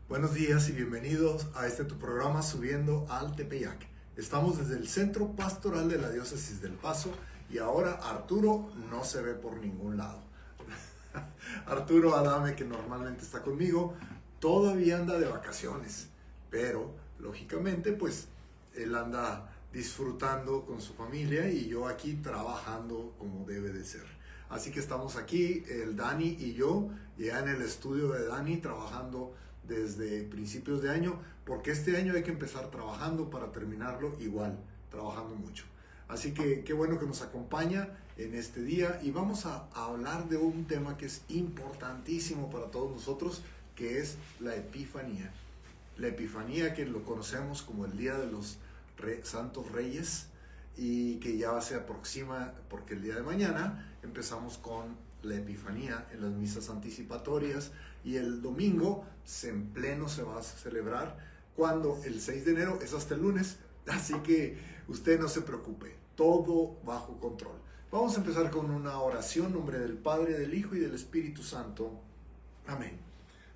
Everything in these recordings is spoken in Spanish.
Buenos días y bienvenidos a este tu programa Subiendo al Tepeyac. Estamos desde el Centro Pastoral de la Diócesis del Paso y ahora Arturo no se ve por ningún lado. Arturo Adame, que normalmente está conmigo, todavía anda de vacaciones, pero lógicamente pues él anda disfrutando con su familia y yo aquí trabajando como debe de ser. Así que estamos aquí, el Dani y yo, ya en el estudio de Dani, trabajando desde principios de año, porque este año hay que empezar trabajando para terminarlo igual, trabajando mucho. Así que qué bueno que nos acompaña en este día y vamos a hablar de un tema que es importantísimo para todos nosotros, que es la Epifanía. La Epifanía, que lo conocemos como el Día de los Santos Reyes y que ya se aproxima porque el día de mañana empezamos con la Epifanía en las misas anticipatorias y el domingo en pleno se va a celebrar, cuando el 6 de enero es hasta el lunes, así que usted no se preocupe, todo bajo control. Vamos a empezar con una oración en nombre del Padre, del Hijo y del Espíritu Santo. Amén.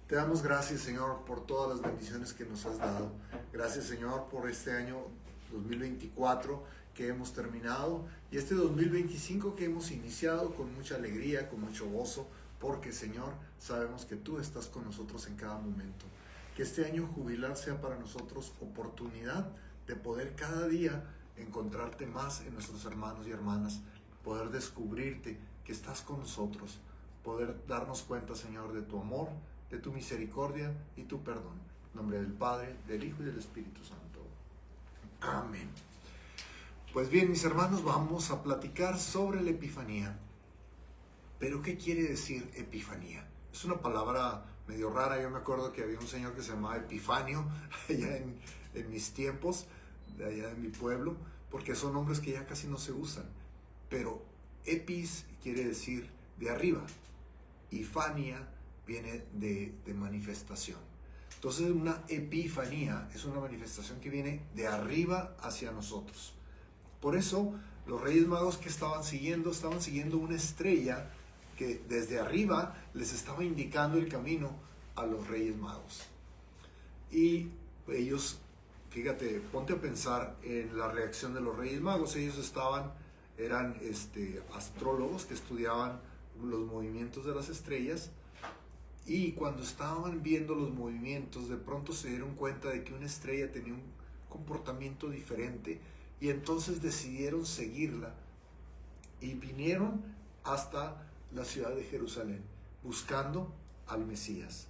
Te damos gracias, Señor, por todas las bendiciones que nos has dado. Gracias, Señor, por este año 2024 que hemos terminado y este 2025 que hemos iniciado con mucha alegría, con mucho gozo, porque, Señor, sabemos que tú estás con nosotros en cada momento. Que este año jubilar sea para nosotros oportunidad de poder cada día encontrarte más en nuestros hermanos y hermanas, poder descubrirte que estás con nosotros, poder darnos cuenta, Señor, de tu amor, de tu misericordia y tu perdón. En nombre del Padre, del Hijo y del Espíritu Santo. Amén. Pues bien, mis hermanos, vamos a platicar sobre la Epifanía. Pero, ¿qué quiere decir Epifanía? Es una palabra medio rara. Yo me acuerdo que había un señor que se llamaba Epifanio allá en mis tiempos, de allá en mi pueblo, porque son nombres que ya casi no se usan. Pero epis quiere decir de arriba y fania viene de manifestación. Entonces, una epifanía es una manifestación que viene de arriba hacia nosotros. Por eso, los Reyes Magos que estaban siguiendo una estrella que desde arriba les estaba indicando el camino a los Reyes Magos. Y ellos, fíjate, ponte a pensar en la reacción de los Reyes Magos. Ellos eran astrólogos que estudiaban los movimientos de las estrellas, y cuando estaban viendo los movimientos, de pronto se dieron cuenta de que una estrella tenía un comportamiento diferente, y entonces decidieron seguirla y vinieron hasta la ciudad de Jerusalén buscando al Mesías,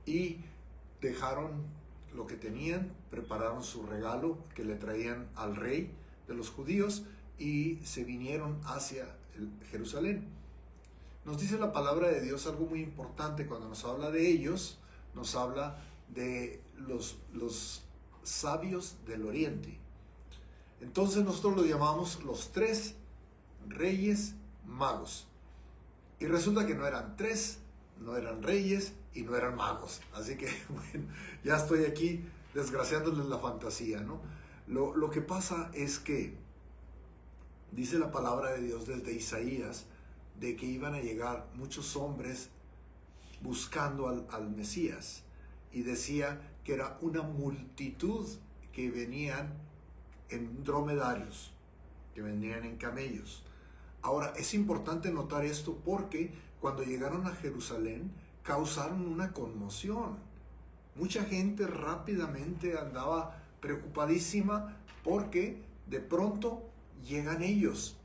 y dejaron lo que tenían, prepararon su regalo que le traían al rey de los judíos y se vinieron hacia Jerusalén. Nos dice la palabra de Dios algo muy importante cuando nos habla de ellos. Nos habla de los sabios del oriente. Entonces nosotros lo llamamos los 3 reyes magos. Y resulta que no eran 3, no eran reyes y no eran magos. Así que, bueno, ya estoy aquí desgraciándoles la fantasía, ¿no? Lo que pasa es que dice la palabra de Dios desde Isaías de que iban a llegar muchos hombres buscando al Mesías, y decía que era una multitud que venían en dromedarios, que venían en camellos. Ahora, es importante notar esto porque cuando llegaron a Jerusalén causaron una conmoción. Mucha gente rápidamente andaba preocupadísima porque de pronto llegan ellos.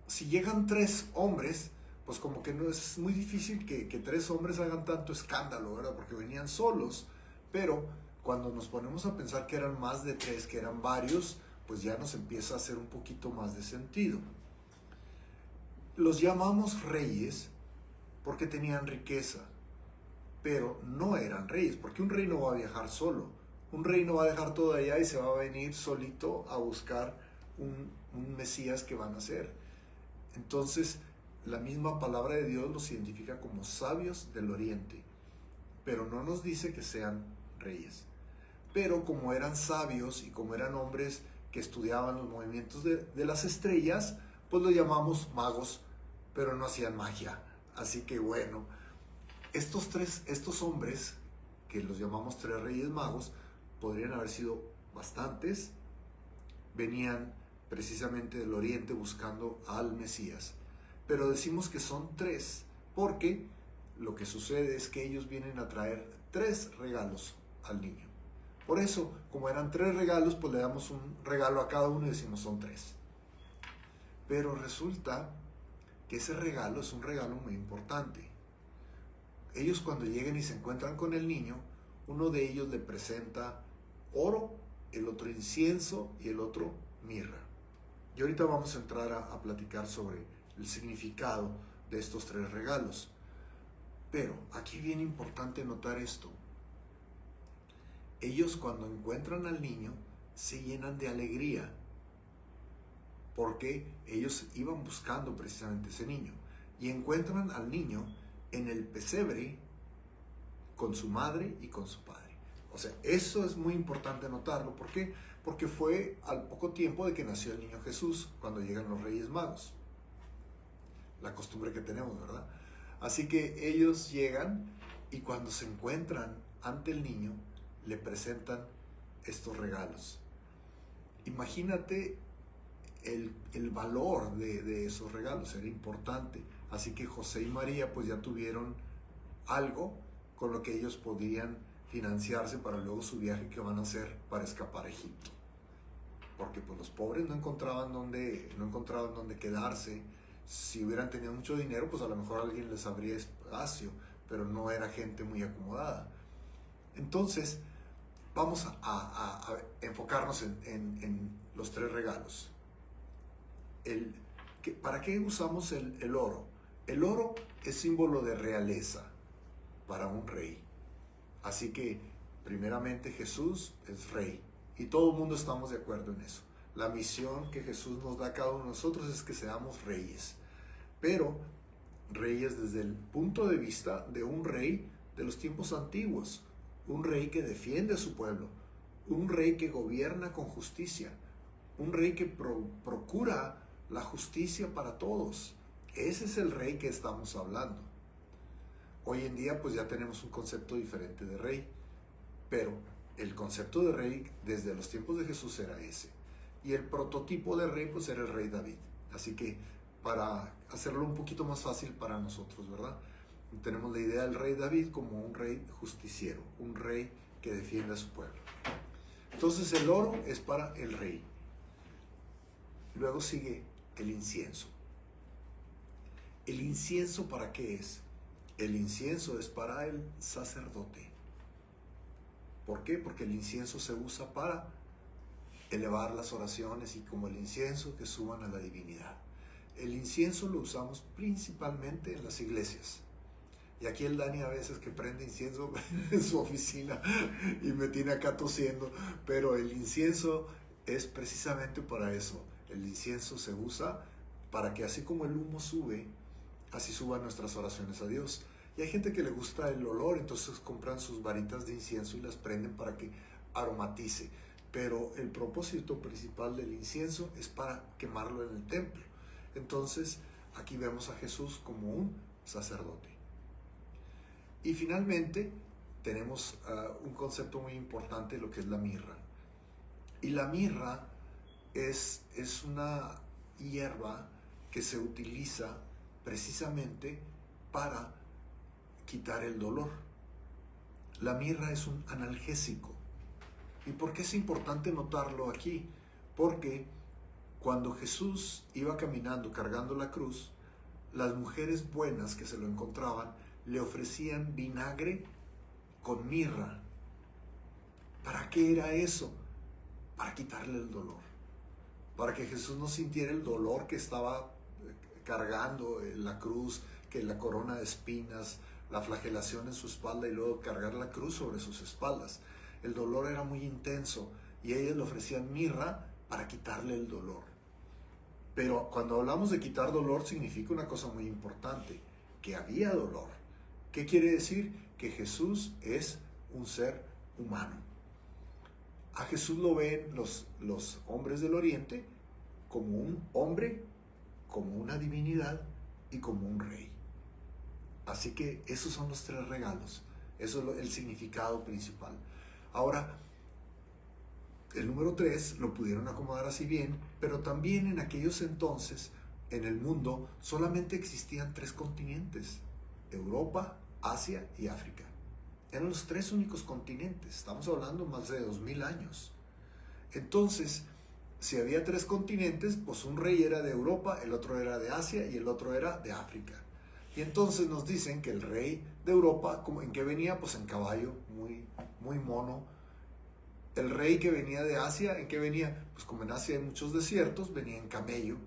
Si llegan 3 hombres, pues como que no es muy difícil que 3 hombres hagan tanto escándalo, ¿verdad? Porque venían solos. Pero cuando nos ponemos a pensar que eran más de 3, que eran varios, pues ya nos empieza a hacer un poquito más de sentido. Los llamamos reyes porque tenían riqueza, pero no eran reyes, porque un rey no va a viajar solo. Un rey no va a dejar todo allá y se va a venir solito a buscar un Mesías que van a ser. Entonces, la misma palabra de Dios los identifica como sabios del oriente, pero no nos dice que sean reyes. Pero como eran sabios y como eran hombres que estudiaban los movimientos de las estrellas, pues los llamamos magos, pero no hacían magia. Así que bueno, estos hombres que los llamamos 3 reyes magos, podrían haber sido bastantes, venían precisamente del oriente buscando al Mesías. Pero decimos que son 3, porque lo que sucede es que ellos vienen a traer 3 regalos al niño. Por eso, como eran 3 regalos, pues le damos un regalo a cada uno y decimos son 3. Pero resulta que ese regalo es un regalo muy importante. Ellos cuando llegan y se encuentran con el niño, uno de ellos le presenta oro, el otro incienso y el otro mirra. Y ahorita vamos a entrar a platicar sobre el significado de estos 3 regalos. Pero aquí es bien importante notar esto. Ellos cuando encuentran al niño se llenan de alegría, porque ellos iban buscando precisamente ese niño. Y encuentran al niño en el pesebre con su madre y con su padre. O sea, eso es muy importante notarlo. ¿Por qué? Porque fue al poco tiempo de que nació el niño Jesús, cuando llegan los Reyes Magos. La costumbre que tenemos, ¿verdad? Así que ellos llegan y cuando se encuentran ante el niño, le presentan estos regalos. Imagínate el valor de esos regalos, era importante. Así que José y María pues ya tuvieron algo con lo que ellos podían financiarse para luego su viaje que van a hacer para escapar a Egipto. Porque pues los pobres no encontraban dónde quedarse. Si hubieran tenido mucho dinero, pues a lo mejor alguien les abría espacio, pero no era gente muy acomodada. Entonces, vamos a enfocarnos en los 3 regalos. ¿Para qué usamos el oro? El oro es símbolo de realeza para un rey. Así que, primeramente, Jesús es rey. Y todo el mundo estamos de acuerdo en eso. La misión que Jesús nos da a cada uno de nosotros es que seamos reyes. Pero reyes desde el punto de vista de un rey de los tiempos antiguos. Un rey que defiende a su pueblo. Un rey que gobierna con justicia. Un rey que procura la justicia para todos. Ese es el rey que estamos hablando. Hoy en día pues ya tenemos un concepto diferente de rey, pero el concepto de rey desde los tiempos de Jesús era ese. Y el prototipo de rey pues era el rey David. Así que para hacerlo un poquito más fácil para nosotros, ¿verdad? Tenemos la idea del rey David como un rey justiciero, un rey que defiende a su pueblo. Entonces el oro es para el rey. Luego sigue el incienso. ¿El incienso para qué es? El incienso es para el sacerdote. ¿Por qué? Porque el incienso se usa para elevar las oraciones y como el incienso que suban a la divinidad. El incienso lo usamos principalmente en las iglesias. Y aquí el Dani a veces que prende incienso en su oficina y me tiene acá tosiendo, pero el incienso es precisamente para eso. El incienso se usa para que así como el humo sube, así suban nuestras oraciones a Dios. Y hay gente que le gusta el olor, entonces compran sus varitas de incienso y las prenden para que aromatice. Pero el propósito principal del incienso es para quemarlo en el templo. Entonces, aquí vemos a Jesús como un sacerdote. Y finalmente, tenemos un concepto muy importante, lo que es la mirra. Y la mirra es una hierba que se utiliza precisamente para quitar el dolor. La mirra es un analgésico. ¿Y por qué es importante notarlo aquí? Porque cuando Jesús iba caminando cargando la cruz, las mujeres buenas que se lo encontraban le ofrecían vinagre con mirra. ¿Para qué era eso? Para quitarle el dolor. Para que Jesús no sintiera el dolor que estaba cargando la cruz, que la corona de espinas, la flagelación en su espalda y luego cargar la cruz sobre sus espaldas. El dolor era muy intenso y ellas le ofrecían mirra para quitarle el dolor. Pero cuando hablamos de quitar dolor significa una cosa muy importante, que había dolor. ¿Qué quiere decir? Que Jesús es un ser humano. A Jesús lo ven los hombres del Oriente como un hombre, como una divinidad y como un rey. Así que esos son los 3 regalos. Eso es el significado principal. Ahora, el número 3 lo pudieron acomodar así bien, pero también en aquellos entonces, en el mundo, solamente existían 3 continentes: Europa, Asia y África. Eran los 3 únicos continentes. Estamos hablando más de 2000 años. Entonces, si había 3 continentes, pues un rey era de Europa, el otro era de Asia y el otro era de África. Y entonces nos dicen que el rey de Europa, ¿en qué venía? Pues en caballo, muy mono. El rey que venía de Asia, ¿en qué venía? Pues como en Asia hay muchos desiertos, venía en camello.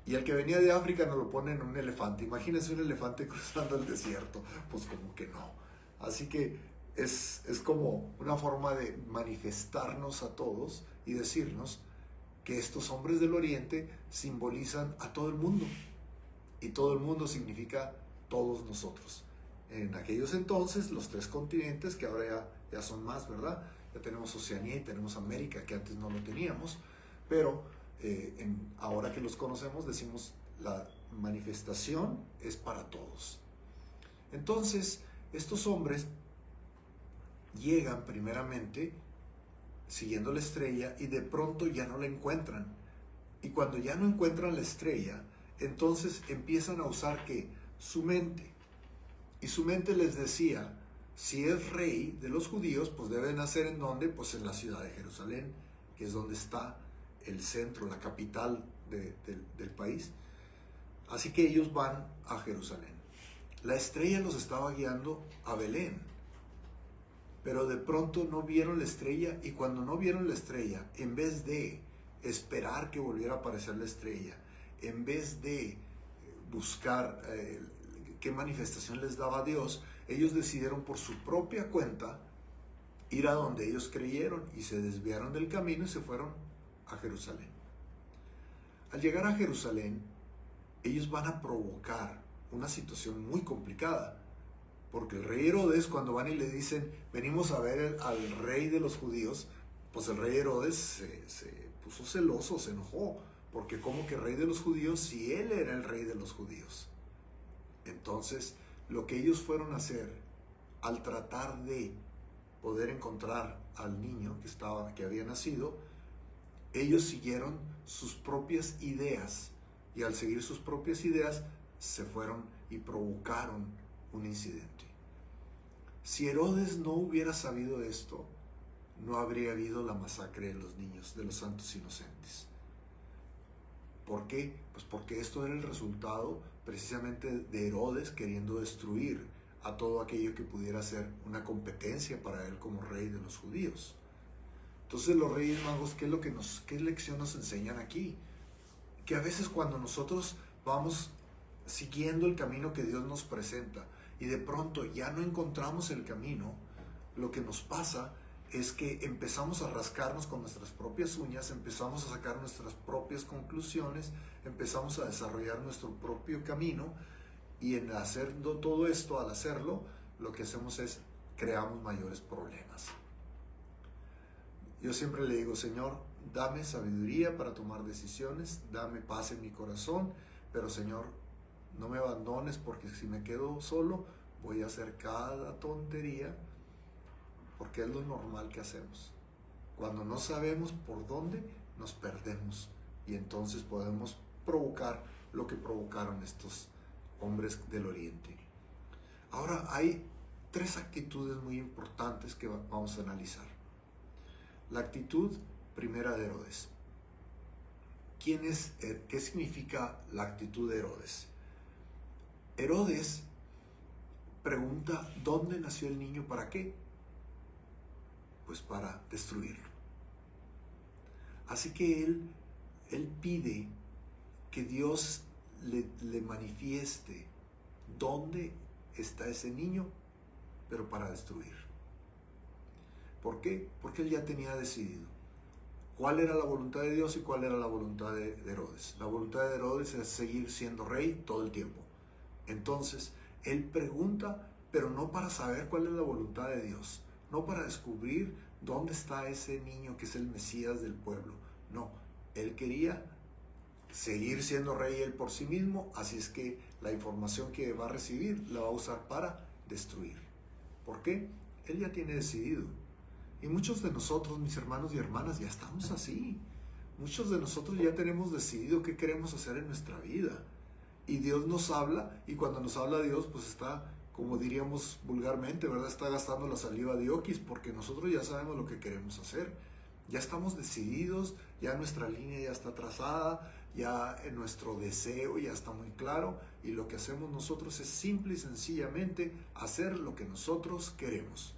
Y el que venía de África nos lo pone en un elefante. Imagínense un elefante cruzando el desierto. Pues como que no. Así que es como una forma de manifestarnos a todos y decirnos que estos hombres del Oriente simbolizan a todo el mundo. Y todo el mundo significa todos nosotros. En aquellos entonces, los 3 continentes, que ahora ya son más, ¿verdad? Ya tenemos Oceanía y tenemos América, que antes no lo teníamos, pero ahora que los conocemos decimos la manifestación es para todos. Entonces, estos hombres llegan primeramente siguiendo la estrella y de pronto ya no la encuentran. Y cuando ya no encuentran la estrella, entonces empiezan a usar ¿qué? Su mente. Y su mente les decía, si es rey de los judíos, pues debe nacer ¿en dónde? Pues en la ciudad de Jerusalén, que es donde está el centro, la capital del país. Así que ellos van a Jerusalén. La estrella los estaba guiando a Belén, pero de pronto no vieron la estrella, y cuando no vieron la estrella, en vez de esperar que volviera a aparecer la estrella, en vez de buscar qué manifestación les daba Dios, ellos decidieron por su propia cuenta ir a donde ellos creyeron y se desviaron del camino y se fueron a Jerusalén. Al llegar a Jerusalén, ellos van a provocar una situación muy complicada, porque el rey Herodes, cuando van y le dicen, venimos a ver al rey de los judíos, pues el rey Herodes se puso celoso, se enojó, porque ¿cómo que rey de los judíos si él era el rey de los judíos? Entonces, lo que ellos fueron a hacer al tratar de poder encontrar al niño que había nacido, ellos siguieron sus propias ideas, y al seguir sus propias ideas se fueron y provocaron un incidente. Si Herodes no hubiera sabido esto, no habría habido la masacre de los niños, de los santos inocentes. ¿Por qué? Pues porque esto era el resultado precisamente de Herodes queriendo destruir a todo aquello que pudiera ser una competencia para él como rey de los judíos. Entonces los Reyes Magos, ¿qué lección nos enseñan aquí? Que a veces cuando nosotros vamos siguiendo el camino que Dios nos presenta y de pronto ya no encontramos el camino, lo que nos pasa es que empezamos a rascarnos con nuestras propias uñas, empezamos a sacar nuestras propias conclusiones, empezamos a desarrollar nuestro propio camino, y en haciendo todo esto, al hacerlo, lo que hacemos es creamos mayores problemas. Yo siempre le digo, Señor, dame sabiduría para tomar decisiones, dame paz en mi corazón, pero Señor, no me abandones, porque si me quedo solo, voy a hacer cada tontería, porque es lo normal que hacemos. Cuando no sabemos por dónde, nos perdemos, y entonces podemos provocar lo que provocaron estos hombres del Oriente. Ahora hay 3 actitudes muy importantes que vamos a analizar. La actitud primera de Herodes. ¿Qué significa la actitud de Herodes? Herodes pregunta, ¿dónde nació el niño? ¿Para qué? Pues para destruirlo. Así que él pide que Dios le manifieste dónde está ese niño, pero para destruir. ¿Por qué? Porque él ya tenía decidido cuál era la voluntad de Dios y cuál era la voluntad de Herodes. La voluntad de Herodes es seguir siendo rey todo el tiempo. Entonces, él pregunta, pero no para saber cuál es la voluntad de Dios, no para descubrir dónde está ese niño que es el Mesías del pueblo. No, él quería seguir siendo rey él por sí mismo, así es que la información que va a recibir la va a usar para destruir. ¿Por qué? Él ya tiene decidido. Y muchos de nosotros, mis hermanos y hermanas, ya estamos así. Muchos de nosotros ya tenemos decidido qué queremos hacer en nuestra vida. Y Dios nos habla, y cuando nos habla Dios, pues está, como diríamos vulgarmente, ¿verdad? Está gastando la saliva de oquis, porque nosotros ya sabemos lo que queremos hacer. Ya estamos decididos, ya nuestra línea ya está trazada, ya nuestro deseo ya está muy claro, y lo que hacemos nosotros es simple y sencillamente hacer lo que nosotros queremos.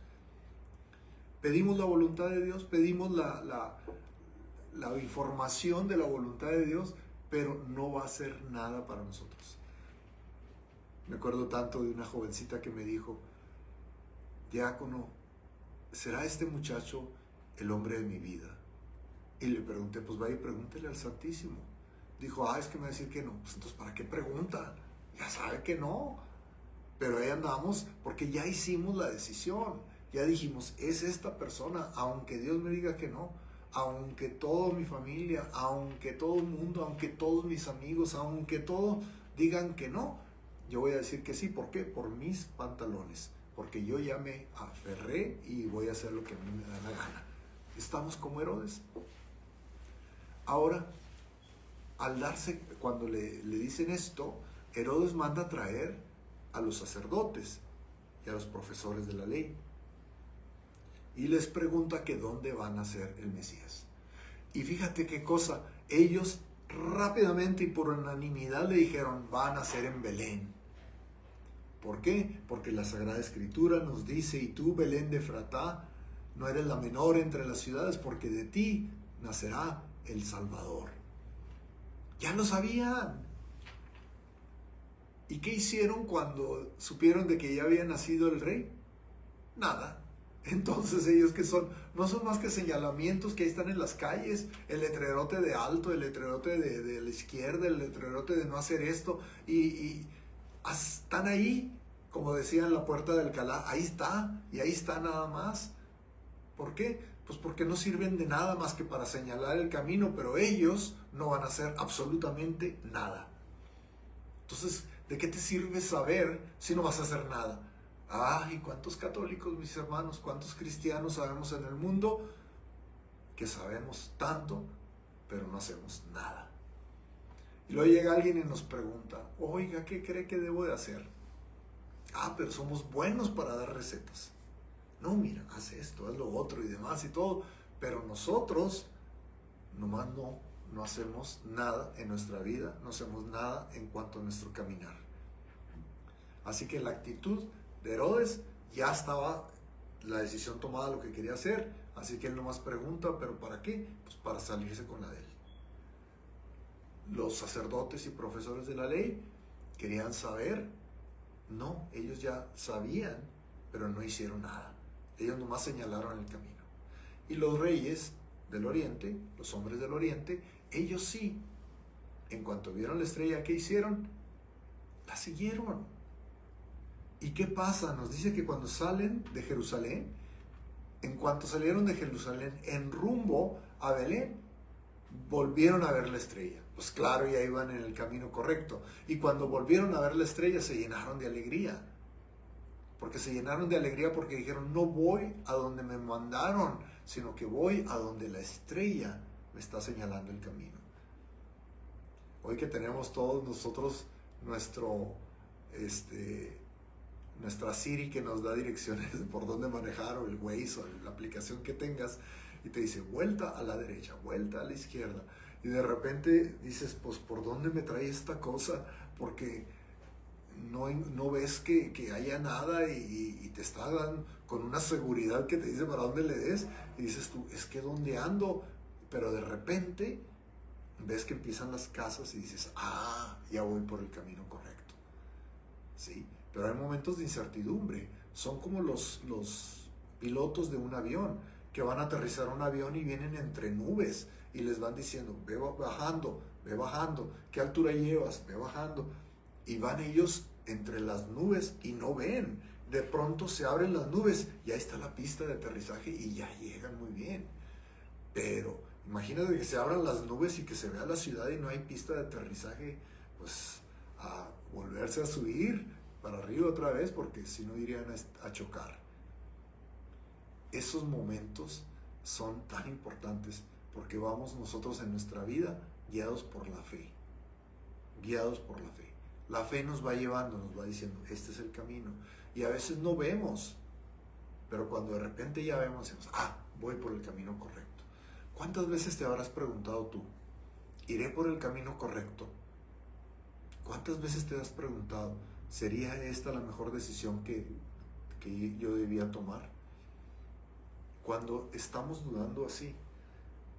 Pedimos la voluntad de Dios, pedimos la información de la voluntad de Dios, pero no va a hacer nada para nosotros. Me acuerdo tanto de una jovencita que me dijo: diácono, ¿será este muchacho el hombre de mi vida? Y le pregunté: pues vaya y pregúntele al Santísimo. Dijo: es que me va a decir que no. Pues entonces, ¿para qué pregunta? Ya sabe que no. Pero ahí andamos porque ya hicimos la decisión. Ya dijimos, es esta persona, aunque Dios me diga que no, aunque toda mi familia, aunque todo el mundo, aunque todos mis amigos, aunque todos digan que no, yo voy a decir que sí. ¿Por qué? Por mis pantalones, porque yo ya me aferré y voy a hacer lo que a mí me da la gana. Estamos como Herodes. Ahora, cuando le dicen esto, Herodes manda a traer a los sacerdotes y a los profesores de la ley, y les pregunta que dónde van a ser el Mesías. Y fíjate qué cosa, ellos rápidamente y por unanimidad le dijeron: van a ser en Belén. ¿Por qué? Porque la Sagrada Escritura nos dice: y tú, Belén de Efratá, no eres la menor entre las ciudades, porque de ti nacerá el Salvador. Ya lo sabían. ¿Y qué hicieron cuando supieron de que ya había nacido el rey? Nada. Entonces ellos, que son, no son más que señalamientos que ahí están en las calles, el letrerote de alto, el letrerote de la izquierda, el letrerote de no hacer esto, y están ahí, como decía en la puerta de Alcalá, ahí está, y ahí está nada más. ¿Por qué? Pues porque no sirven de nada más que para señalar el camino, pero ellos no van a hacer absolutamente nada. Entonces, ¿de qué te sirve saber si no vas a hacer nada? ¿Y cuántos católicos, mis hermanos, cuántos cristianos sabemos en el mundo que sabemos tanto, pero no hacemos nada? Y luego llega alguien y nos pregunta: oiga, ¿qué cree que debo de hacer? Pero somos buenos para dar recetas. No, mira, haz esto, haz lo otro y demás y todo, pero nosotros nomás no hacemos nada en nuestra vida, no hacemos nada en cuanto a nuestro caminar. Así que la actitud de Herodes, ya estaba la decisión tomada, lo que quería hacer, así que él nomás pregunta: ¿pero para qué? Pues para salirse con la de él. Los sacerdotes y profesores de la ley querían saber. No, ellos ya sabían, pero no hicieron nada. Ellos nomás señalaron el camino. Y los reyes del oriente, los hombres del oriente, ellos sí, en cuanto vieron la estrella, ¿qué hicieron? La siguieron. ¿Y qué pasa? Nos dice que cuando salen de Jerusalén, en cuanto salieron de Jerusalén en rumbo a Belén, volvieron a ver la estrella. Pues claro, ya iban en el camino correcto. Y cuando volvieron a ver la estrella, se llenaron de alegría. Porque se llenaron de alegría porque dijeron: no voy a donde me mandaron, sino que voy a donde la estrella me está señalando el camino. Hoy que tenemos todos nosotros nuestra Siri, que nos da direcciones de por dónde manejar, o el Waze, o la aplicación que tengas, y te dice: vuelta a la derecha, vuelta a la izquierda, y de repente dices: pues ¿por dónde me trae esta cosa? Porque no ves que haya nada, y te está dando con una seguridad que te dice para dónde le des, y dices tú: es que ¿dónde ando? Pero de repente ves que empiezan las casas y dices: ya voy por el camino correcto. ¿Sí? Pero hay momentos de incertidumbre. Son como los pilotos de un avión, que van a aterrizar un avión y vienen entre nubes y les van diciendo: ve bajando, ¿qué altura llevas? Ve bajando. Y van ellos entre las nubes y no ven. De pronto se abren las nubes y ahí está la pista de aterrizaje y ya llegan muy bien. Pero imagínate que se abran las nubes y que se vea la ciudad y no hay pista de aterrizaje, pues a volverse a subir para arriba otra vez, porque si no irían a chocar. esos momentos son tan importantes porque vamos nosotros en nuestra vida guiados por la fe. Guiados por la fe. La fe nos va llevando, nos va diciendo, este es el camino. Y a veces no vemos, pero cuando de repente ya vemos, decimos, voy por el camino correcto. ¿Cuántas veces te habrás preguntado tú, iré por el camino correcto? ¿Cuántas veces te has preguntado, ¿sería esta la mejor decisión que yo debía tomar? Cuando estamos dudando así,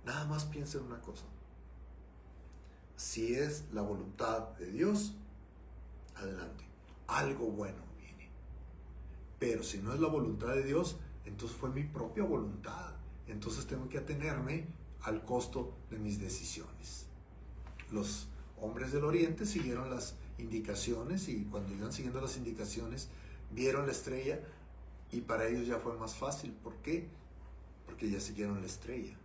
nada más piensa en una cosa. Si es la voluntad de Dios, adelante. Algo bueno viene. Pero si no es la voluntad de Dios, entonces fue mi propia voluntad. Entonces tengo que atenerme al costo de mis decisiones. Los hombres del Oriente siguieron las indicaciones y cuando iban siguiendo las indicaciones, vieron la estrella y para ellos ya fue más fácil. ¿Por qué? Porque ya siguieron la estrella.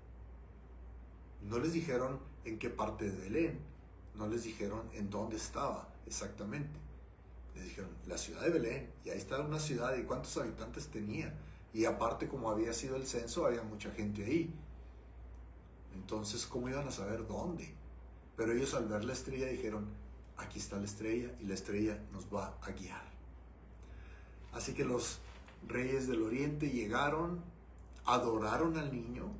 No les dijeron en qué parte de Belén, no les dijeron en dónde estaba exactamente. Les dijeron, la ciudad de Belén, y ahí está una ciudad, y cuántos habitantes tenía. Y aparte, como había sido el censo, había mucha gente ahí. Entonces, ¿cómo iban a saber dónde? Pero ellos al ver la estrella dijeron, aquí está la estrella, y la estrella nos va a guiar. Así que los reyes del Oriente llegaron, adoraron al niño,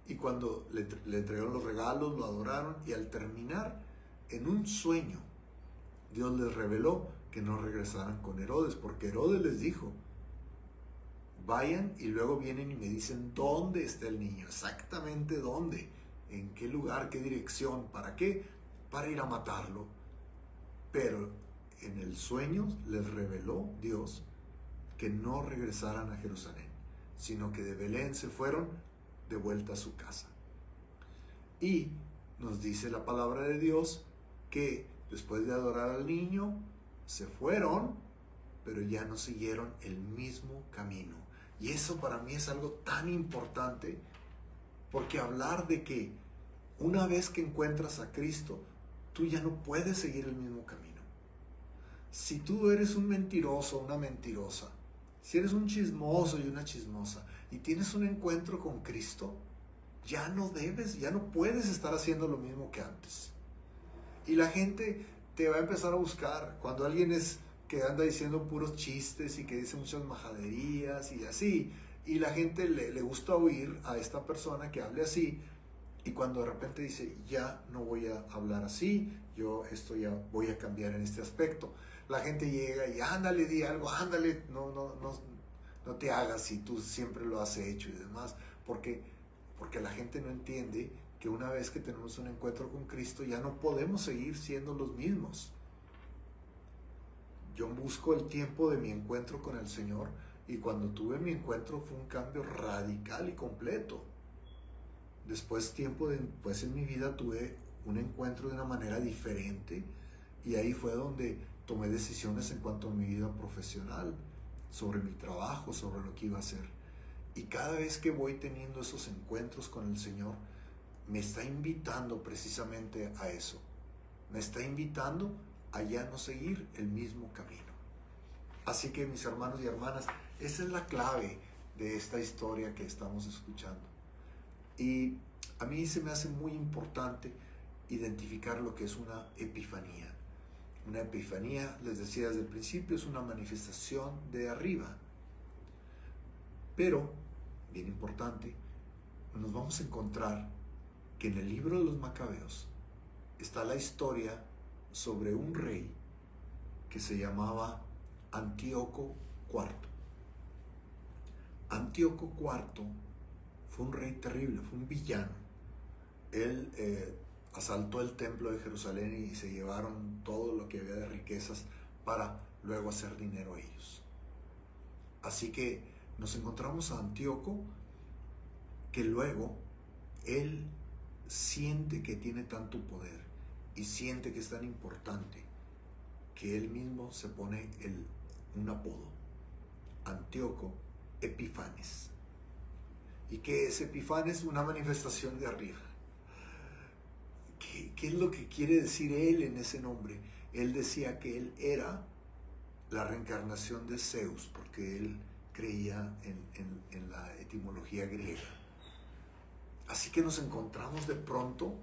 y cuando le entregaron los regalos, lo adoraron, y al terminar, en un sueño, Dios les reveló que no regresaran con Herodes, porque Herodes les dijo, vayan y luego vienen y me dicen dónde está el niño, exactamente dónde, en qué lugar, qué dirección, ¿para qué? Para ir a matarlo. Pero en el sueño les reveló Dios que no regresaran a Jerusalén, sino que de Belén se fueron de vuelta a su casa. Y nos dice la palabra de Dios que después de adorar al niño, se fueron, pero ya no siguieron el mismo camino. Y eso para mí es algo tan importante, porque hablar de que una vez que encuentras a Cristo, tú ya no puedes seguir el mismo camino. Si tú eres un mentiroso, una mentirosa, si eres un chismoso y una chismosa, y tienes un encuentro con Cristo, ya no puedes estar haciendo lo mismo que antes. Y la gente te va a empezar a buscar. Cuando alguien es que anda diciendo puros chistes y que dice muchas majaderías y así, y la gente le gusta oír a esta persona que hable así, y cuando de repente dice, ya no voy a hablar así, yo esto ya voy a cambiar en este aspecto, la gente llega y ándale, di algo, ándale, no te hagas si tú siempre lo has hecho y demás, porque la gente no entiende que una vez que tenemos un encuentro con Cristo ya no podemos seguir siendo los mismos. Yo busco el tiempo de mi encuentro con el Señor y cuando tuve mi encuentro fue un cambio radical y completo. Después en mi vida tuve un encuentro de una manera diferente y ahí fue donde tomé decisiones en cuanto a mi vida profesional, sobre mi trabajo, sobre lo que iba a hacer. Y cada vez que voy teniendo esos encuentros con el Señor, me está invitando precisamente a eso. Me está invitando a ya no seguir el mismo camino. Así que mis hermanos y hermanas, esa es la clave de esta historia que estamos escuchando. Y a mí se me hace muy importante identificar lo que es una epifanía. Una epifanía, les decía desde el principio, es una manifestación de arriba. Pero, bien importante, nos vamos a encontrar que en el libro de los Macabeos está la historia sobre un rey que se llamaba Antíoco IV. Antíoco IV fue un rey terrible, fue un villano. Él asaltó el templo de Jerusalén y se llevaron todo lo que había de riquezas para luego hacer dinero a ellos. Así que nos encontramos a Antíoco, que luego él siente que tiene tanto poder y siente que es tan importante que él mismo se pone un apodo, Antíoco Epifanes. ¿Y qué es Epifanes? Una manifestación de arriba. ¿Qué es lo que quiere decir él en ese nombre? Él decía que él era la reencarnación de Zeus, porque él creía en la etimología griega. Así que nos encontramos de pronto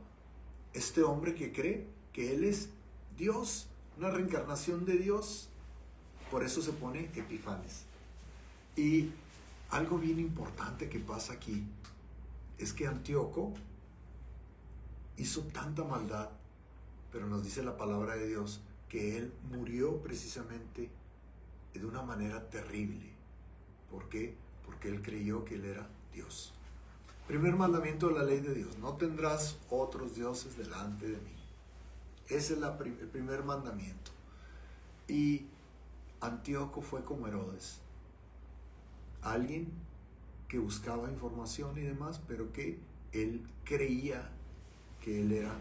este hombre que cree que él es Dios, una reencarnación de Dios. Por eso se pone Epifanes. Y algo bien importante que pasa aquí es que Antíoco hizo tanta maldad, pero nos dice la palabra de Dios que él murió precisamente de una manera terrible. ¿Por qué? Porque él creyó que él era Dios. Primer mandamiento de la ley de Dios: no tendrás otros dioses delante de mí. Ese es el primer mandamiento. Y Antíoco fue como Herodes, alguien que buscaba información y demás, pero que él creía que él era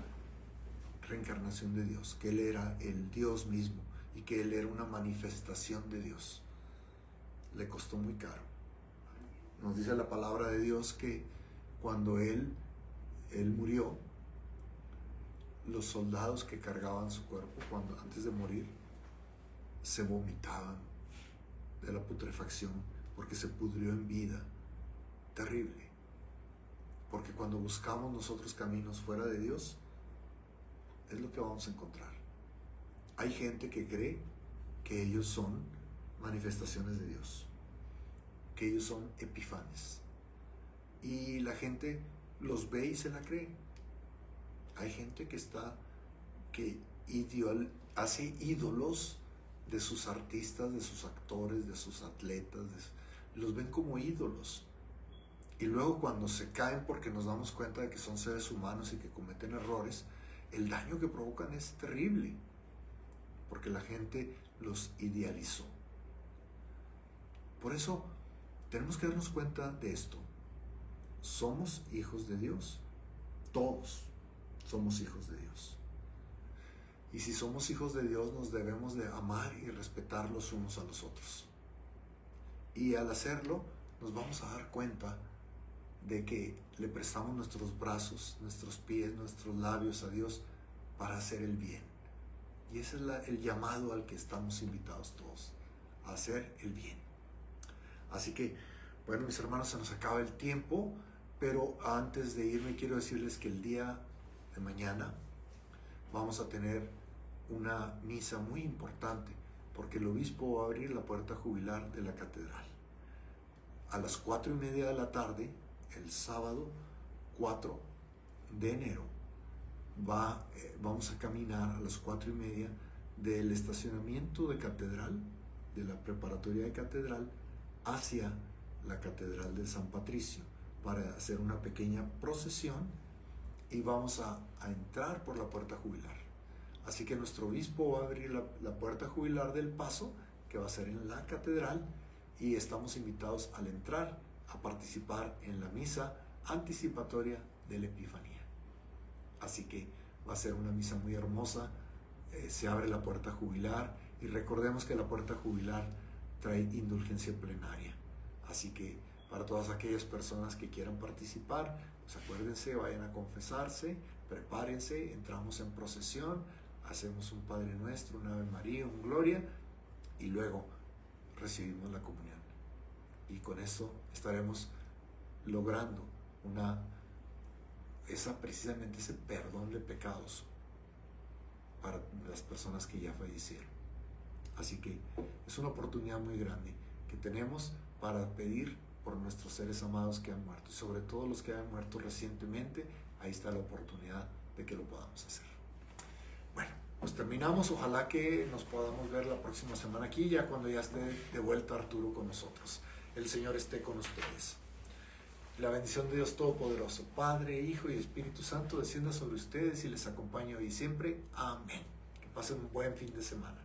reencarnación de Dios, que él era el Dios mismo y que él era una manifestación de Dios. Le costó muy caro. Nos dice la palabra de Dios que cuando él murió, los soldados que cargaban su cuerpo antes de morir se vomitaban de la putrefacción porque se pudrió en vida. Terrible. Porque cuando buscamos nosotros caminos fuera de Dios, es lo que vamos a encontrar. Hay gente que cree que ellos son manifestaciones de Dios, que ellos son epifanes, y la gente los ve y se la cree. Hay gente que hace ídolos de sus artistas, de sus actores, de sus atletas, los ven como ídolos. Y luego cuando se caen, porque nos damos cuenta de que son seres humanos y que cometen errores, el daño que provocan es terrible, porque la gente los idealizó. Por eso tenemos que darnos cuenta de esto. Somos hijos de Dios. Todos somos hijos de Dios. Y si somos hijos de Dios, nos debemos de amar y respetar los unos a los otros. Y al hacerlo, nos vamos a dar cuenta de que le prestamos nuestros brazos, nuestros pies, nuestros labios a Dios para hacer el bien. Y ese es el llamado al que estamos invitados todos, a hacer el bien. Así que, bueno, mis hermanos, se nos acaba el tiempo, pero antes de irme quiero decirles que el día de mañana vamos a tener una misa muy importante, porque el obispo va a abrir la puerta jubilar de la catedral. A las 4:30 de la tarde, el sábado 4 de enero, vamos a caminar a las 4:30 del estacionamiento de catedral, de la preparatoria de catedral, hacia la catedral de San Patricio, para hacer una pequeña procesión, y vamos a entrar por la puerta jubilar. Así que nuestro obispo va a abrir la puerta jubilar del paso, que va a ser en la catedral, y estamos invitados al entrar a participar en la misa anticipatoria de la Epifanía. Así que va a ser una misa muy hermosa. Se abre la puerta jubilar, y recordemos que la puerta jubilar trae indulgencia plenaria. Así que para todas aquellas personas que quieran participar, pues acuérdense, vayan a confesarse, prepárense, entramos en procesión, hacemos un Padre Nuestro, un Ave María, un Gloria, y luego recibimos la comunión. Y con eso estaremos logrando precisamente ese perdón de pecados para las personas que ya fallecieron. Así que es una oportunidad muy grande que tenemos para pedir por nuestros seres amados que han muerto, y sobre todo los que han muerto recientemente. Ahí está la oportunidad de que lo podamos hacer. Bueno, pues terminamos. Ojalá que nos podamos ver la próxima semana aquí, ya cuando ya esté de vuelta Arturo con nosotros. El Señor esté con ustedes. La bendición de Dios Todopoderoso, Padre, Hijo y Espíritu Santo, descienda sobre ustedes y les acompañe hoy y siempre. Amén. Que pasen un buen fin de semana.